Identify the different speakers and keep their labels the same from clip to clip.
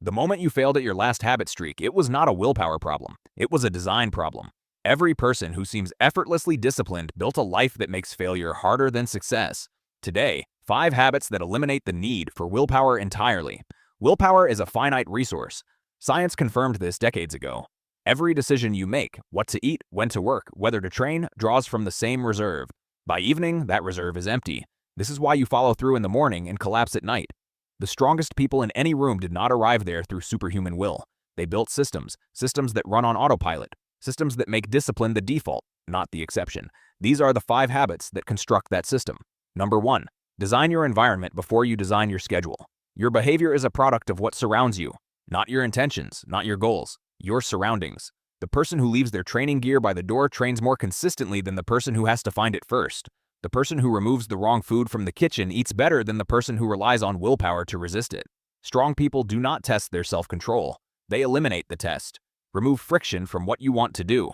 Speaker 1: The moment you failed at your last habit streak, it was not a willpower problem. It was a design problem. Every person who seems effortlessly disciplined built a life that makes failure harder than success. Today, 5 habits that eliminate the need for willpower entirely. Willpower is a finite resource. Science confirmed this decades ago. Every decision you make, what to eat, when to work, whether to train, draws from the same reserve. By evening, that reserve is empty. This is why you follow through in the morning and collapse at night. The strongest people in any room did not arrive there through superhuman will. They built systems that run on autopilot, systems that make discipline the default, not the exception. These are the 5 habits that construct that system. Number 1. Design your environment before you design your schedule. Your behavior is a product of what surrounds you, not your intentions, not your goals, your surroundings. The person who leaves their training gear by the door trains more consistently than the person who has to find it first. The person who removes the wrong food from the kitchen eats better than the person who relies on willpower to resist it. Strong people do not test their self-control. They eliminate the test. Remove friction from what you want to do.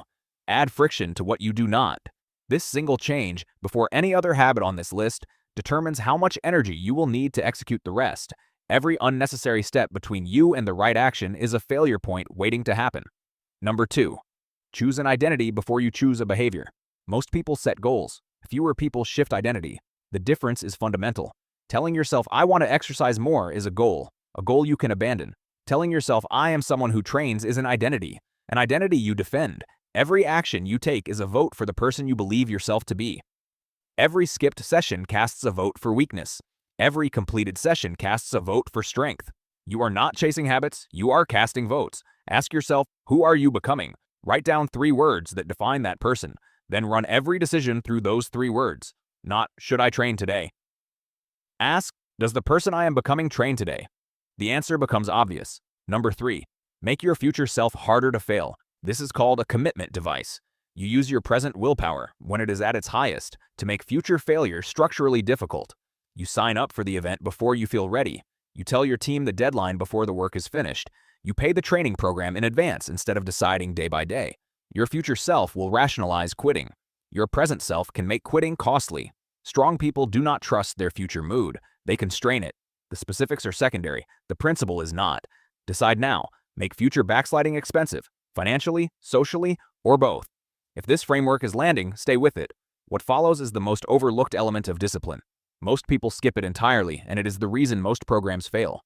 Speaker 1: Add friction to what you do not. This single change, before any other habit on this list, determines how much energy you will need to execute the rest. Every unnecessary step between you and the right action is a failure point waiting to happen. Number 2. Choose an identity before you choose a behavior. Most people set goals. Fewer people shift identity. The difference is fundamental. Telling yourself, I want to exercise more, is a goal you can abandon. Telling yourself, I am someone who trains, is an identity you defend. Every action you take is a vote for the person you believe yourself to be. Every skipped session casts a vote for weakness. Every completed session casts a vote for strength. You are not chasing habits, you are casting votes. Ask yourself, who are you becoming? Write down 3 words that define that person. Then run every decision through those 3 words. Not, should I train today? Ask, does the person I am becoming train today? The answer becomes obvious. Number 3. Make your future self harder to fail. This is called a commitment device. You use your present willpower, when it is at its highest, to make future failure structurally difficult. You sign up for the event before you feel ready. You tell your team the deadline before the work is finished. You pay the training program in advance instead of deciding day by day. Your future self will rationalize quitting. Your present self can make quitting costly. Strong people do not trust their future mood. They constrain it. The specifics are secondary. The principle is not. Decide now. Make future backsliding expensive, financially, socially, or both. If this framework is landing, stay with it. What follows is the most overlooked element of discipline. Most people skip it entirely, and it is the reason most programs fail.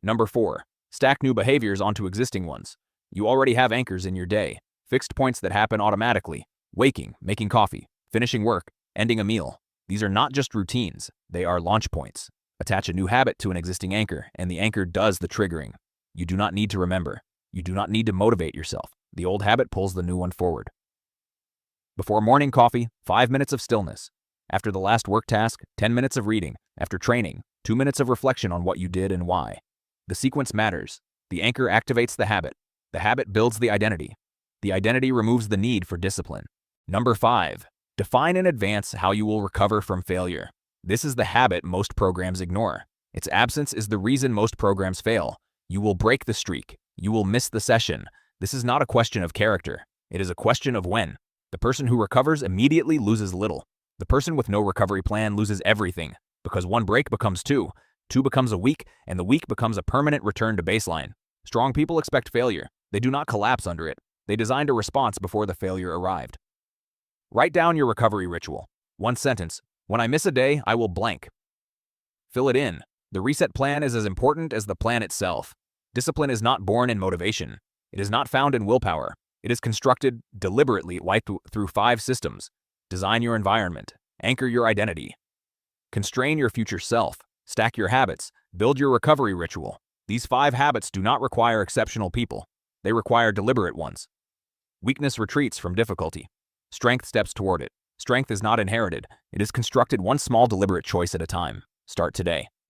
Speaker 1: Number 4. Stack new behaviors onto existing ones. You already have anchors in your day. Fixed points that happen automatically. Waking, making coffee, finishing work, ending a meal. These are not just routines, they are launch points. Attach a new habit to an existing anchor, and the anchor does the triggering. You do not need to remember. You do not need to motivate yourself. The old habit pulls the new one forward. Before morning coffee, 5 minutes of stillness. After the last work task, 10 minutes of reading. After training, 2 minutes of reflection on what you did and why. The sequence matters. The anchor activates the habit. The habit builds the identity. The identity removes the need for discipline. Number 5. Define in advance how you will recover from failure. This is the habit most programs ignore. Its absence is the reason most programs fail. You will break the streak. You will miss the session. This is not a question of character. It is a question of when. The person who recovers immediately loses little. The person with no recovery plan loses everything, because 1 break becomes 2, 2 becomes a week, and the week becomes a permanent return to baseline. Strong people expect failure. They do not collapse under it. They designed a response before the failure arrived. Write down your recovery ritual. 1 sentence. When I miss a day, I will blank. Fill it in. The reset plan is as important as the plan itself. Discipline is not born in motivation. It is not found in willpower. It is constructed deliberately through 5 systems. Design your environment. Anchor your identity. Constrain your future self. Stack your habits. Build your recovery ritual. These 5 habits do not require exceptional people. They require deliberate ones. Weakness retreats from difficulty. Strength steps toward it. Strength is not inherited. It is constructed one small deliberate choice at a time. Start today.